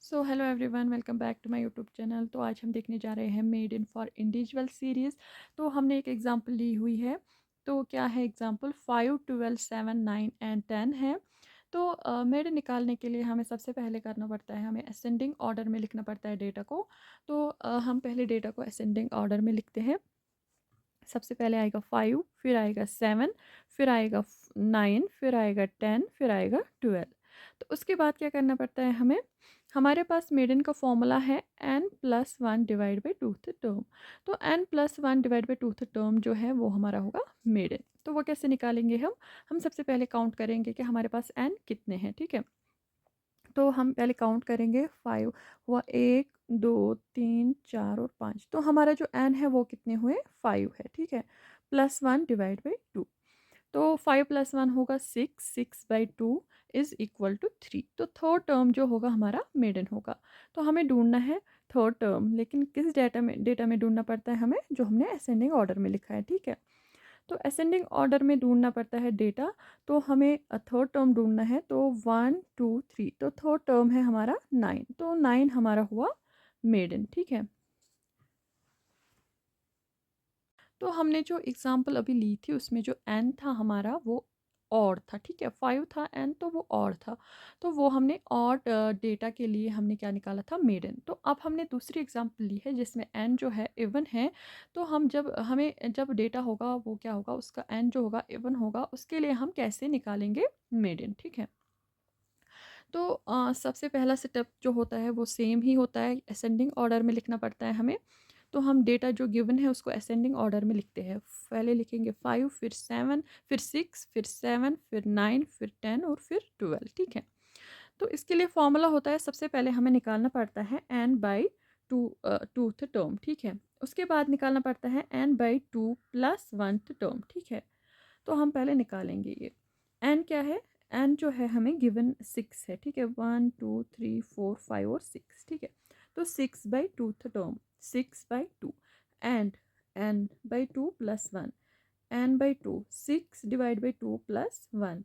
So hello everyone, welcome back to my YouTube channel. तो आज हम देखने जा रहे हैं made in for individual series. तो हमने एक एग्जांपल ली हुई है। तो क्या है एग्जांपल? 5, 12, 7, 9 एंड 10 है। तो मेड निकालने के लिए हमें सबसे पहले करना पड़ता है, हमें असेंडिंग ऑर्डर में लिखना पड़ता है डेटा को। तो हम पहले डेटा को असेंडिंग ऑर्डर में लिखते हैं। सबसे पहले आएगा 5, फिर आएगा 7, फिर आएगा 9, फिर आएगा 10, फिर आएगा 12। तो उसके बाद क्या करना पड़ता है हमें? हमारे पास मेडन का फॉर्मूला है n+1 divide by tooth term. तो n+1 divide by tooth term जो है वो हमारा होगा मेडन। तो वो कैसे निकालेंगे हम सबसे पहले काउंट करेंगे कि हमारे पास n कितने हैं। ठीक है, तो हम पहले काउंट करेंगे। 5 हुआ, 1, 2, 3, 4 और 5। तो हमारा जो n है वो कितने हुए? 5 है। ठीक है, +1 डिवाइड बाई 2। तो 5 + 1 होगा 6, 6/2 इज़ इक्वल टू 3। तो थर्ड टर्म जो होगा हमारा मेडन होगा। तो हमें ढूंढना है थर्ड टर्म, लेकिन किस डेटा में ढूंढना पड़ता है हमें? जो हमने असेंडिंग ऑर्डर में लिखा है। ठीक है, तो असेंडिंग ऑर्डर में ढूंढना पड़ता है डेटा। तो हमें थर्ड टर्म ढूंढना है। तो 1, 2, 3, तो थर्ड टर्म है हमारा 9। तो 9 हमारा हुआ मेडन। ठीक है, तो हमने जो एग्जाम्पल अभी ली थी उसमें जो एन था हमारा वो और था। ठीक है, 5 था एन, तो वो और था। तो वो हमने और डेटा के लिए हमने क्या निकाला था? मेडन। तो अब हमने दूसरी एग्जाम्पल ली है जिसमें एन जो है इवन है। तो हम जब डेटा होगा वो क्या होगा? उसका एन जो होगा इवन होगा। उसके लिए हम कैसे निकालेंगे मेडन? ठीक है, तो सबसे पहला स्टेप जो होता है वो सेम ही होता है, असेंडिंग ऑर्डर में लिखना पड़ता है हमें। तो हम डेटा जो गिवन है उसको असेंडिंग ऑर्डर में लिखते हैं। पहले लिखेंगे 5, फिर 7, फिर 6, फिर 7, फिर 9, फिर 10 और फिर 12। ठीक है, तो इसके लिए फॉर्मूला होता है, सबसे पहले हमें निकालना पड़ता है n by two tooth term. ठीक है, उसके बाद निकालना पड़ता है n बाई 2 + 1 टर्म। ठीक है, तो हम पहले निकालेंगे ये n क्या है? n जो है हमें गिवन 6 है। ठीक है, 1, 2, 3, 4, 5 और 6। ठीक है, तो 6/2 term, 6/2 and n/2 + 1, n/2, 6 divide by 2 + 1।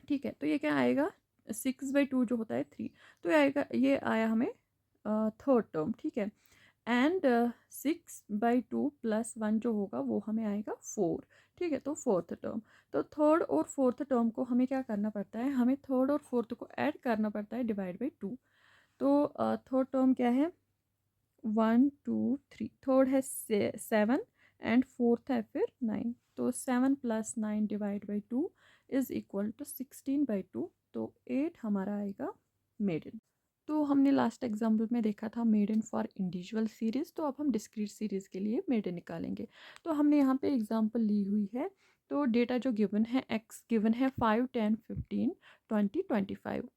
ठीक है, तो ये क्या आएगा? 6/2 जो होता है 3। तो ये आया हमें थर्ड टर्म। ठीक है, एंड 6/2 + 1 जो होगा वो हमें आएगा 4। ठीक है, तो फोर्थ टर्म। तो थर्ड और फोर्थ टर्म को हमें क्या करना पड़ता है? हमें थर्ड और फोर्थ को ऐड करना पड़ता है डिवाइड बाई 2। तो थर्ड टर्म क्या है? 1, 2, 3। थर्ड है 7 एंड फोर्थ है फिर 9। तो 7 + 9 divide by 2 is equal to 16/2। तो 8 हमारा आएगा मेडन। तो हमने लास्ट एग्जाम्पल में देखा था मेडन फॉर इंडिविजुअल सीरीज़। तो अब हम डिस्क्रीट सीरीज़ के लिए मेडन निकालेंगे। तो हमने यहाँ पे एग्जाम्पल ली हुई है। तो डेटा जो गिवन है, एक्स गिवन है 5, 10, 15, 20, 25।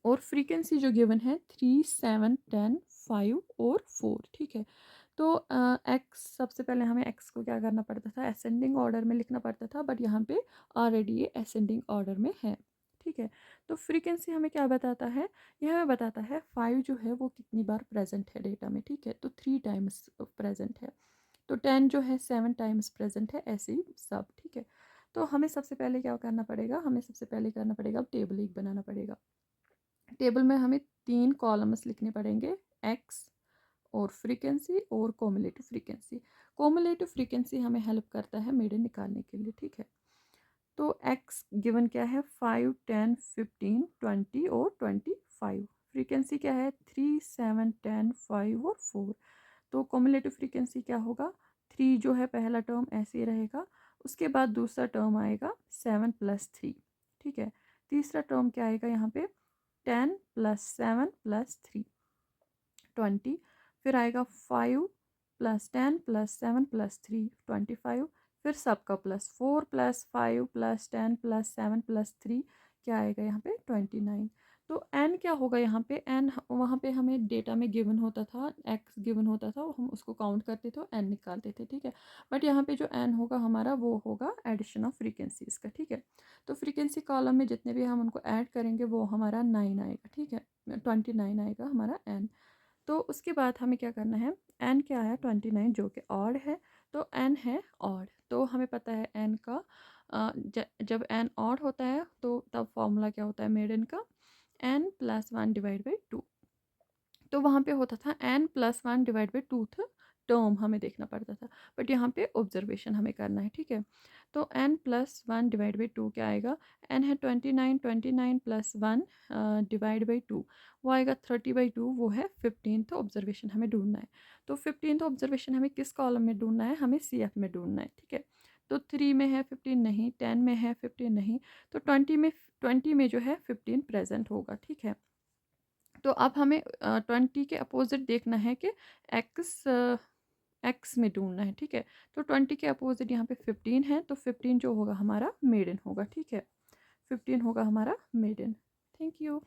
और फ्रीक्वेंसी जो गिवन है 3, 7, 10, 5 और 4। ठीक है, तो एक्स, सबसे पहले हमें एक्स को क्या करना पड़ता था? असेंडिंग ऑर्डर में लिखना पड़ता था, बट यहाँ पे ऑलरेडी ये असेंडिंग ऑर्डर में है। ठीक है, तो फ्रीक्वेंसी हमें क्या बताता है? यह हमें बताता है 5 जो है वो कितनी बार प्रेजेंट है डेटा में। ठीक है, तो 3 टाइम्स प्रेजेंट है। तो 10 जो है 7 टाइम्स प्रेजेंट है, ऐसे ही सब। ठीक है, तो हमें सबसे पहले क्या करना पड़ेगा? हमें सबसे पहले करना पड़ेगा, अब टेबल एक बनाना पड़ेगा। टेबल में हमें 3 कॉलम्स लिखने पड़ेंगे, एक्स और फ्रीक्वेंसी और कोमुलेटिव फ्रीक्वेंसी। कोमुलेटिव फ्रीक्वेंसी हमें हेल्प करता है मेडन निकालने के लिए। ठीक है, तो एक्स गिवन क्या है? 5, 10, 15, 20 और 25। फ्रीक्वेंसी क्या है? 3, 7, 10, 5 और 4। तो कोमुलेटिव फ्रीक्वेंसी क्या होगा? 3 जो है पहला टर्म ऐसे ही रहेगा। उसके बाद दूसरा टर्म आएगा 7 + 3। ठीक है, तीसरा टर्म क्या आएगा यहाँ पे? 10 + 7 + 3, 20। फिर आएगा 5 + 10 + 7 + 3, 25। फिर सबका प्लस 4 + 5 + 10 + 7 + 3 क्या आएगा यहाँ पे? 29। तो एन क्या होगा यहाँ पे? एन वहाँ पे हमें डेटा में गिवन होता था, एक्स गिवन होता था, हम उसको काउंट करते थे, एन निकालते थे। ठीक है, बट यहाँ पे जो एन होगा हमारा वो होगा एडिशन ऑफ फ्रीक्वेंसीज का। ठीक है, तो फ्रीक्वेंसी कॉलम में जितने भी हम उनको ऐड करेंगे वो हमारा 9 आएगा। ठीक है, 29 आएगा हमारा एन। तो उसके बाद हमें क्या करना है? एन क्या है? 29 जो कि ऑड है। तो एन है ऑड। तो हमें पता है एन का जब एन ऑड होता है तो तब फॉर्मूला क्या होता है मेड इन का? n+1/2। तो वहाँ पे होता था n+1/2 टर्म हमें देखना पड़ता था, बट यहाँ पे ऑब्जर्वेशन हमें करना है, ठीक है। तो n+1/2 क्या आएगा, n है 29, 29 + 1 /2 वो आएगा 30/2, वो है 15। तो ऑब्जर्वेशन हमें ढूंढना है। तो 15 ऑब्जर्वेशन हमें किस कॉलम में ढूंढना है, हमें CF में ढूंढना है, ठीक है। तो 3 में है 15 नहीं, 10 में है 15 नहीं, तो 20 में जो है 15 प्रेजेंट होगा, ठीक है। तो अब हमें 20 के अपोजिट देखना है कि एक्स एक्स में ढूंढना है, ठीक है। तो 20 के अपोजिट यहाँ पे 15 है, तो 15 जो होगा हमारा मेडन होगा, ठीक है। 15 होगा हमारा मेडन। Thank you.